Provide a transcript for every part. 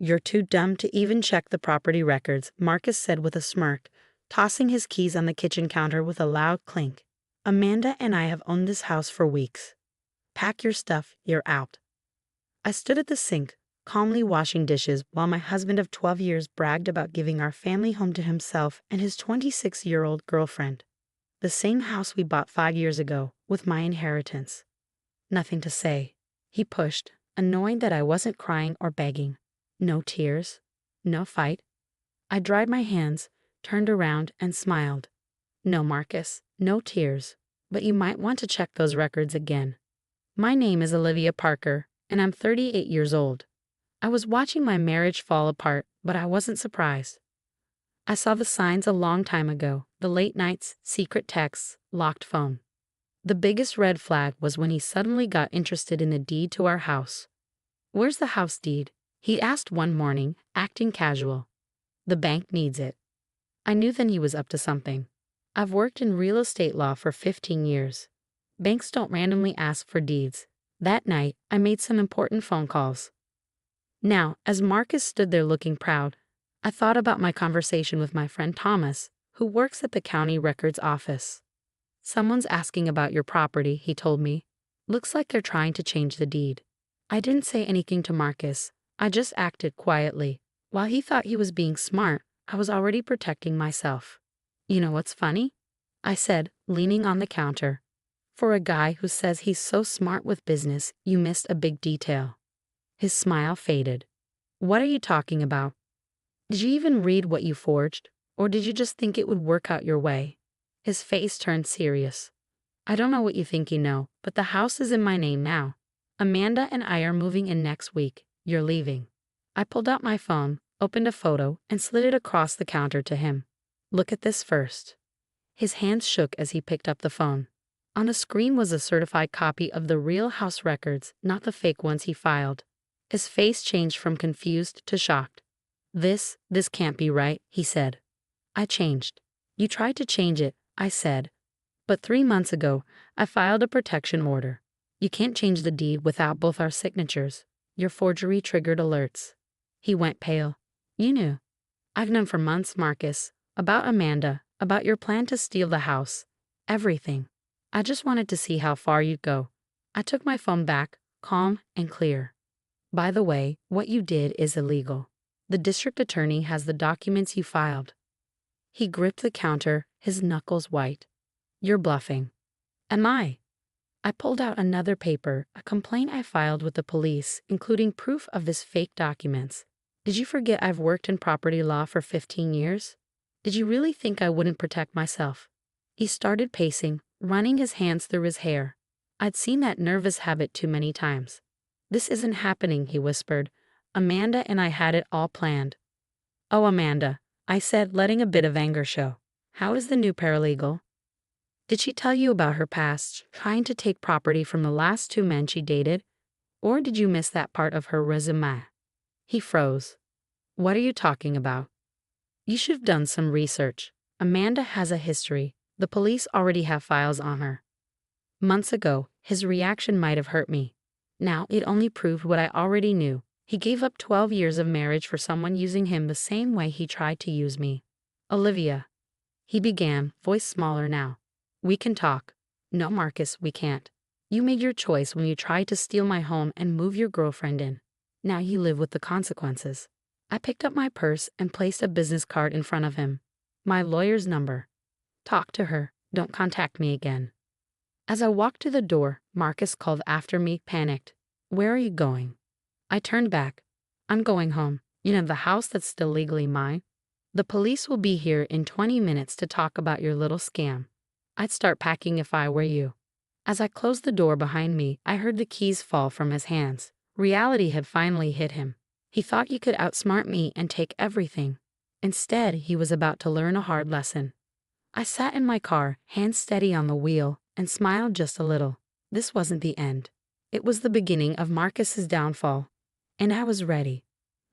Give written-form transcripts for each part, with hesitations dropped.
You're too dumb to even check the property records, Marcus said with a smirk, tossing his keys on the kitchen counter with a loud clink. Amanda and I have owned this house for weeks. Pack your stuff, you're out. I stood at the sink, calmly washing dishes while my husband of 12 years bragged about giving our family home to himself and his 26-year-old girlfriend. The same house we bought 5 years ago, with my inheritance. Nothing to say. He pushed, annoyed that I wasn't crying or begging. No tears. No fight. I dried my hands, turned around, and smiled. No, Marcus, no tears. But you might want to check those records again. My name is Olivia Parker, and I'm 38 years old. I was watching my marriage fall apart, but I wasn't surprised. I saw the signs a long time ago, the late nights, secret texts, locked phone. The biggest red flag was when he suddenly got interested in the deed to our house. Where's the house deed? He asked one morning, acting casual. The bank needs it. I knew then he was up to something. I've worked in real estate law for 15 years. Banks don't randomly ask for deeds. That night, I made some important phone calls. Now, as Marcus stood there looking proud, I thought about my conversation with my friend Thomas, who works at the county records office. Someone's asking about your property, he told me. Looks like they're trying to change the deed. I didn't say anything to Marcus. I just acted quietly. While he thought he was being smart, I was already protecting myself. You know what's funny? I said, leaning on the counter. For a guy who says he's so smart with business, you missed a big detail. His smile faded. What are you talking about? Did you even read what you forged, or did you just think it would work out your way? His face turned serious. I don't know what you think you know, but the house is in my name now. Amanda and I are moving in next week. You're leaving. I pulled out my phone, opened a photo, and slid it across the counter to him. Look at this first. His hands shook as he picked up the phone. On the screen was a certified copy of the real house records, not the fake ones he filed. His face changed from confused to shocked. This can't be right, he said. I changed. You tried to change it, I said. But 3 months ago, I filed a protection order. You can't change the deed without both our signatures. Your forgery triggered alerts. He went pale. You knew. I've known for months, Marcus. About Amanda, about your plan to steal the house. Everything. I just wanted to see how far you'd go. I took my phone back, calm and clear. By the way, what you did is illegal. The district attorney has the documents you filed. He gripped the counter, his knuckles white. You're bluffing. Am I? I pulled out another paper, a complaint I filed with the police, including proof of his fake documents. Did you forget I've worked in property law for 15 years? Did you really think I wouldn't protect myself? He started pacing, running his hands through his hair. I'd seen that nervous habit too many times. This isn't happening, he whispered. Amanda and I had it all planned. Oh, Amanda, I said, letting a bit of anger show. How is the new paralegal? Did she tell you about her past, trying to take property from the last 2 men she dated? Or did you miss that part of her resume? He froze. What are you talking about? You should have done some research. Amanda has a history. The police already have files on her. Months ago, his reaction might have hurt me. Now it only proved what I already knew. He gave up 12 years of marriage for someone using him the same way he tried to use me. Olivia. He began, voice smaller now. We can talk. No, Marcus, we can't. You made your choice when you tried to steal my home and move your girlfriend in. Now you live with the consequences. I picked up my purse and placed a business card in front of him. My lawyer's number. Talk to her. Don't contact me again. As I walked to the door, Marcus called after me, panicked. Where are you going? I turned back. I'm going home. You know, the house that's still legally mine. The police will be here in 20 minutes to talk about your little scam. I'd start packing if I were you. As I closed the door behind me, I heard the keys fall from his hands. Reality had finally hit him. He thought he could outsmart me and take everything. Instead, he was about to learn a hard lesson. I sat in my car, hands steady on the wheel, and smiled just a little. This wasn't the end. It was the beginning of Marcus's downfall. And I was ready.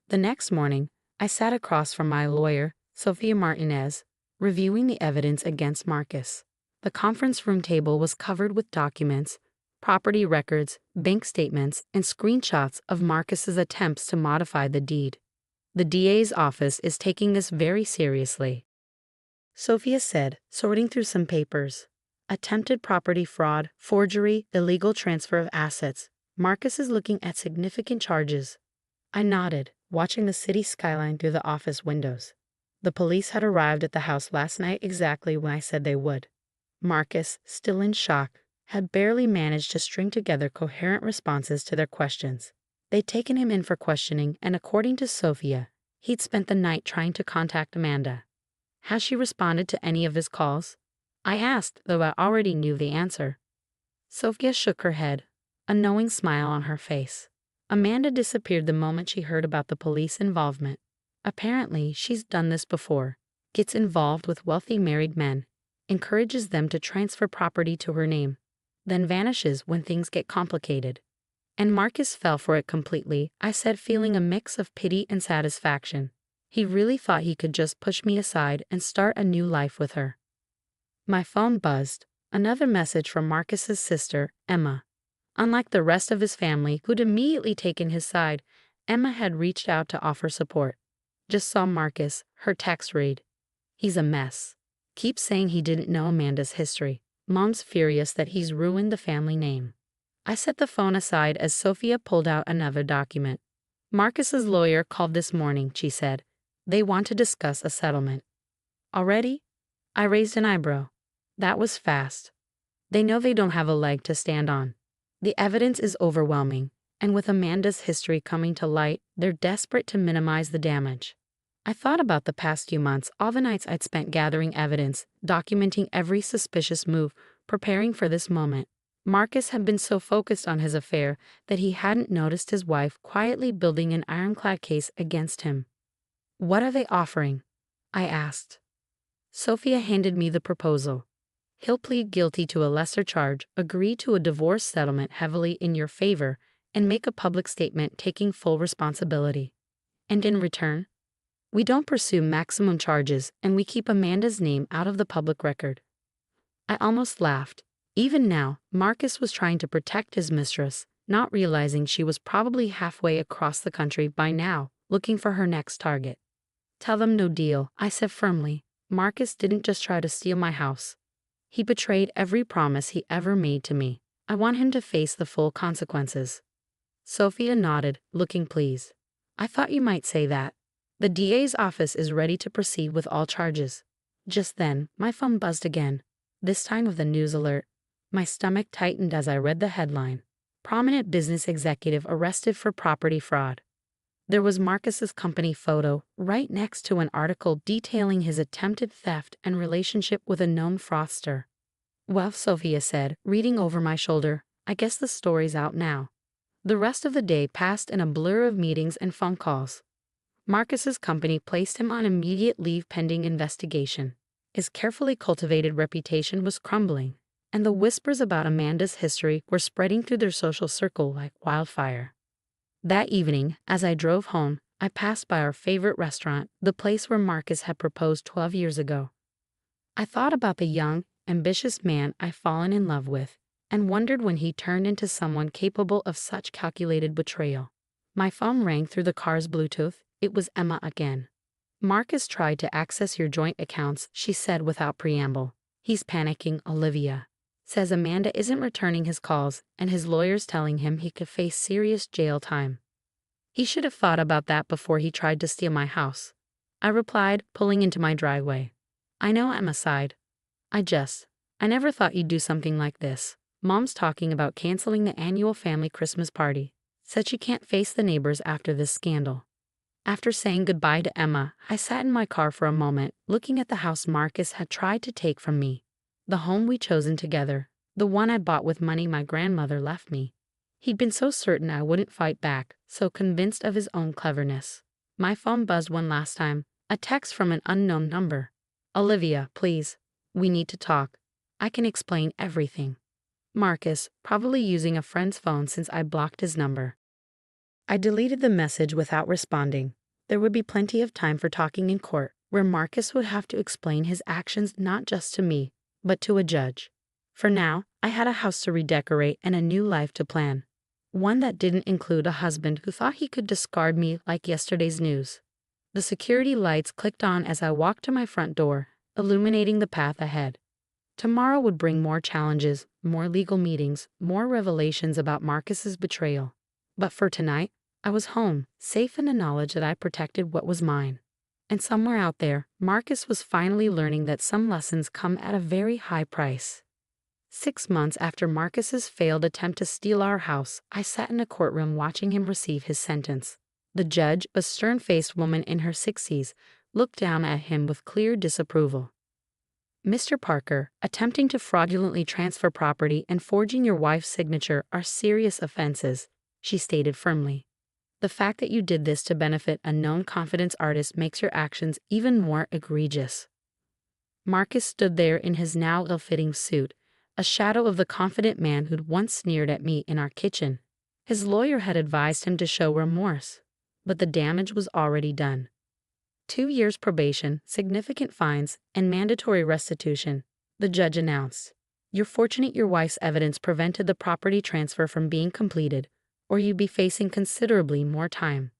The next morning, I sat across from my lawyer, Sophia Martinez, reviewing the evidence against Marcus. The conference room table was covered with documents, property records, bank statements, and screenshots of Marcus's attempts to modify the deed. The DA's office is taking this very seriously, Sophia said, sorting through some papers. Attempted property fraud, forgery, illegal transfer of assets. Marcus is looking at significant charges. I nodded, watching the city skyline through the office windows. The police had arrived at the house last night exactly when I said they would. Marcus, still in shock, had barely managed to string together coherent responses to their questions. They'd taken him in for questioning, and according to Sophia, he'd spent the night trying to contact Amanda. Has she responded to any of his calls? I asked, though I already knew the answer. Sophia shook her head, a knowing smile on her face. Amanda disappeared the moment she heard about the police involvement. Apparently, she's done this before. Gets involved with wealthy married men, encourages them to transfer property to her name, then vanishes when things get complicated. And Marcus fell for it completely, I said, feeling a mix of pity and satisfaction. He really thought he could just push me aside and start a new life with her. My phone buzzed. Another message from Marcus's sister, Emma. Unlike the rest of his family, who'd immediately taken his side, Emma had reached out to offer support. Just saw Marcus, her text read. He's a mess. Keeps saying he didn't know Amanda's history. Mom's furious that he's ruined the family name. I set the phone aside as Sophia pulled out another document. Marcus's lawyer called this morning, she said. They want to discuss a settlement. Already? I raised an eyebrow. That was fast. They know they don't have a leg to stand on. The evidence is overwhelming, and with Amanda's history coming to light, they're desperate to minimize the damage. I thought about the past few months, all the nights I'd spent gathering evidence, documenting every suspicious move, preparing for this moment. Marcus had been so focused on his affair that he hadn't noticed his wife quietly building an ironclad case against him. What are they offering? I asked. Sophia handed me the proposal. He'll plead guilty to a lesser charge, agree to a divorce settlement heavily in your favor, and make a public statement taking full responsibility. And in return, we don't pursue maximum charges and we keep Amanda's name out of the public record. I almost laughed. Even now, Marcus was trying to protect his mistress, not realizing she was probably halfway across the country by now, looking for her next target. Tell them no deal, I said firmly. Marcus didn't just try to steal my house. He betrayed every promise he ever made to me. I want him to face the full consequences. Sophia nodded, looking pleased. I thought you might say that. The DA's office is ready to proceed with all charges. Just then, my phone buzzed again, this time with a news alert. My stomach tightened as I read the headline. Prominent business executive arrested for property fraud. There was Marcus's company photo right next to an article detailing his attempted theft and relationship with a known fraudster. Well, Sophia said, reading over my shoulder, I guess the story's out now. The rest of the day passed in a blur of meetings and phone calls. Marcus's company placed him on immediate leave pending investigation. His carefully cultivated reputation was crumbling, and the whispers about Amanda's history were spreading through their social circle like wildfire. That evening, as I drove home, I passed by our favorite restaurant, the place where Marcus had proposed 12 years ago. I thought about the young, ambitious man I'd fallen in love with, and wondered when he turned into someone capable of such calculated betrayal. My phone rang through the car's Bluetooth. It was Emma again. Marcus tried to access your joint accounts, she said without preamble. He's panicking, Olivia. Says Amanda isn't returning his calls, and his lawyer's telling him he could face serious jail time. He should have thought about that before he tried to steal my house. I replied, pulling into my driveway. I know, Emma sighed. I never thought you'd do something like this. Mom's talking about canceling the annual family Christmas party. Said she can't face the neighbors after this scandal. After saying goodbye to Emma, I sat in my car for a moment, looking at the house Marcus had tried to take from me. The home we'd chosen together, the one I bought with money my grandmother left me. He'd been so certain I wouldn't fight back, so convinced of his own cleverness. My phone buzzed one last time, a text from an unknown number. Olivia, please. We need to talk. I can explain everything. Marcus, probably using a friend's phone since I blocked his number. I deleted the message without responding. There would be plenty of time for talking in court, where Marcus would have to explain his actions not just to me, but to a judge. For now, I had a house to redecorate and a new life to plan. One that didn't include a husband who thought he could discard me like yesterday's news. The security lights clicked on as I walked to my front door, illuminating the path ahead. Tomorrow would bring more challenges, more legal meetings, more revelations about Marcus's betrayal. But for tonight, I was home, safe in the knowledge that I protected what was mine. And somewhere out there, Marcus was finally learning that some lessons come at a very high price. 6 months after Marcus's failed attempt to steal our house, I sat in a courtroom watching him receive his sentence. The judge, a stern-faced woman in her 60s, looked down at him with clear disapproval. "Mr. Parker, attempting to fraudulently transfer property and forging your wife's signature are serious offenses," she stated firmly. "The fact that you did this to benefit a known confidence artist makes your actions even more egregious." Marcus stood there in his now ill-fitting suit, a shadow of the confident man who'd once sneered at me in our kitchen. His lawyer had advised him to show remorse, but the damage was already done. 2 years probation, significant fines, and mandatory restitution, the judge announced. "You're fortunate your wife's evidence prevented the property transfer from being completed, or you'd be facing considerably more time."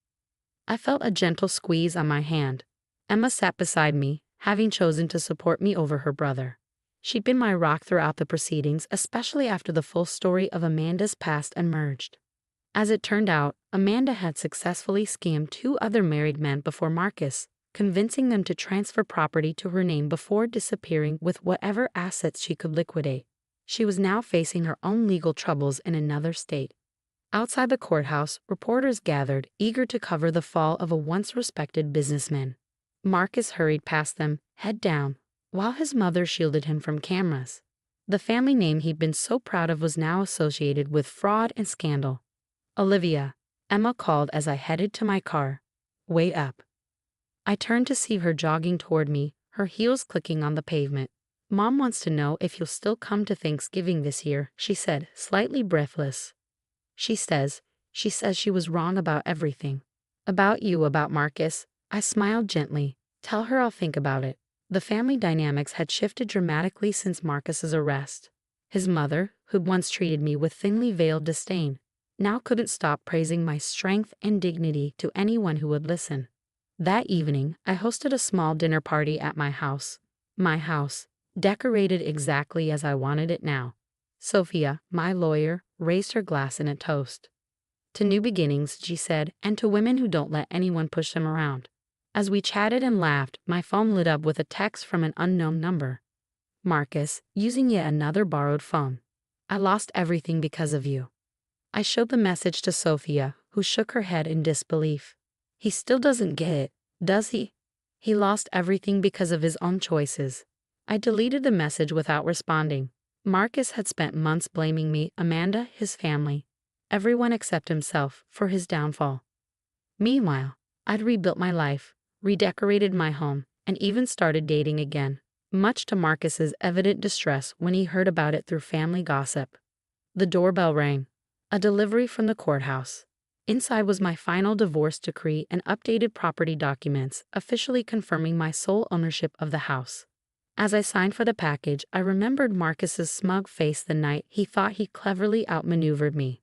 I felt a gentle squeeze on my hand. Emma sat beside me, having chosen to support me over her brother. She'd been my rock throughout the proceedings, especially after the full story of Amanda's past emerged. As it turned out, Amanda had successfully scammed 2 other married men before Marcus, convincing them to transfer property to her name before disappearing with whatever assets she could liquidate. She was now facing her own legal troubles in another state. Outside the courthouse, reporters gathered, eager to cover the fall of a once respected businessman. Marcus hurried past them, head down, while his mother shielded him from cameras. The family name he'd been so proud of was now associated with fraud and scandal. "Olivia," Emma called as I headed to my car. "Wait up." I turned to see her jogging toward me, her heels clicking on the pavement. "Mom wants to know if you'll still come to Thanksgiving this year," she said, slightly breathless. She says she was wrong about everything. "About you, about Marcus." I smiled gently. "Tell her I'll think about it." The family dynamics had shifted dramatically since Marcus's arrest. His mother, who'd once treated me with thinly veiled disdain, now couldn't stop praising my strength and dignity to anyone who would listen. That evening, I hosted a small dinner party at my house, decorated exactly as I wanted it now. Sophia, my lawyer, raised her glass in a toast. "To new beginnings," she said, "and to women who don't let anyone push them around." As we chatted and laughed, my phone lit up with a text from an unknown number. "Marcus, using yet another borrowed phone. I lost everything because of you." I showed the message to Sophia, who shook her head in disbelief. "He still doesn't get it, does he? He lost everything because of his own choices." I deleted the message without responding. Marcus had spent months blaming me, Amanda, his family, everyone except himself, for his downfall. Meanwhile, I'd rebuilt my life, redecorated my home, and even started dating again, much to Marcus's evident distress when he heard about it through family gossip. The doorbell rang. A delivery from the courthouse. Inside was my final divorce decree and updated property documents, officially confirming my sole ownership of the house. As I signed for the package, I remembered Marcus's smug face the night he thought he cleverly outmaneuvered me.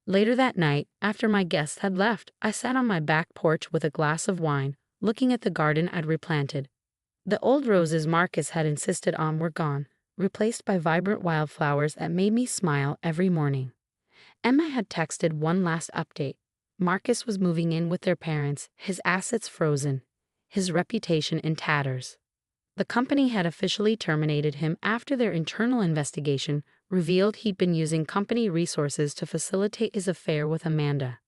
Later that night, after my guests had left, I sat on my back porch with a glass of wine, looking at the garden I'd replanted. The old roses Marcus had insisted on were gone, replaced by vibrant wildflowers that made me smile every morning. Emma had texted one last update. Marcus was moving in with their parents, his assets frozen, his reputation in tatters. The company had officially terminated him after their internal investigation revealed he'd been using company resources to facilitate his affair with Amanda.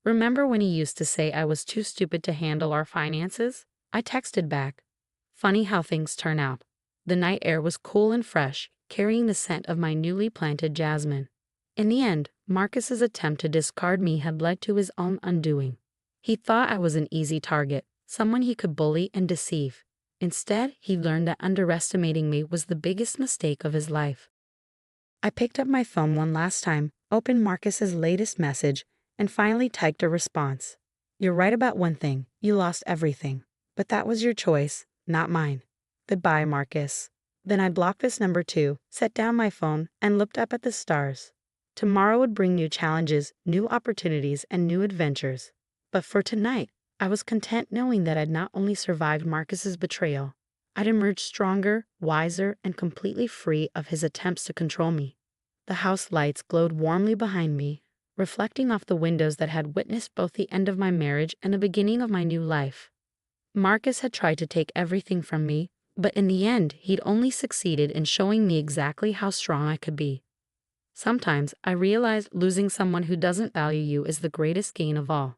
"Remember when he used to say I was too stupid to handle our finances?" I texted back. Funny how things turn out. The night air was cool and fresh, carrying the scent of my newly planted jasmine. In the end, Marcus's attempt to discard me had led to his own undoing. He thought I was an easy target, someone he could bully and deceive. Instead, he learned that underestimating me was the biggest mistake of his life. I picked up my phone one last time, opened Marcus's latest message, and finally typed a response. "You're right about one thing, you lost everything. But that was your choice, not mine. Goodbye, Marcus." Then I blocked this number too, set down my phone, and looked up at the stars. Tomorrow would bring new challenges, new opportunities, and new adventures. But for tonight, I was content knowing that I'd not only survived Marcus's betrayal, I'd emerged stronger, wiser, and completely free of his attempts to control me. The house lights glowed warmly behind me, reflecting off the windows that had witnessed both the end of my marriage and the beginning of my new life. Marcus had tried to take everything from me, but in the end, he'd only succeeded in showing me exactly how strong I could be. Sometimes I realized losing someone who doesn't value you is the greatest gain of all.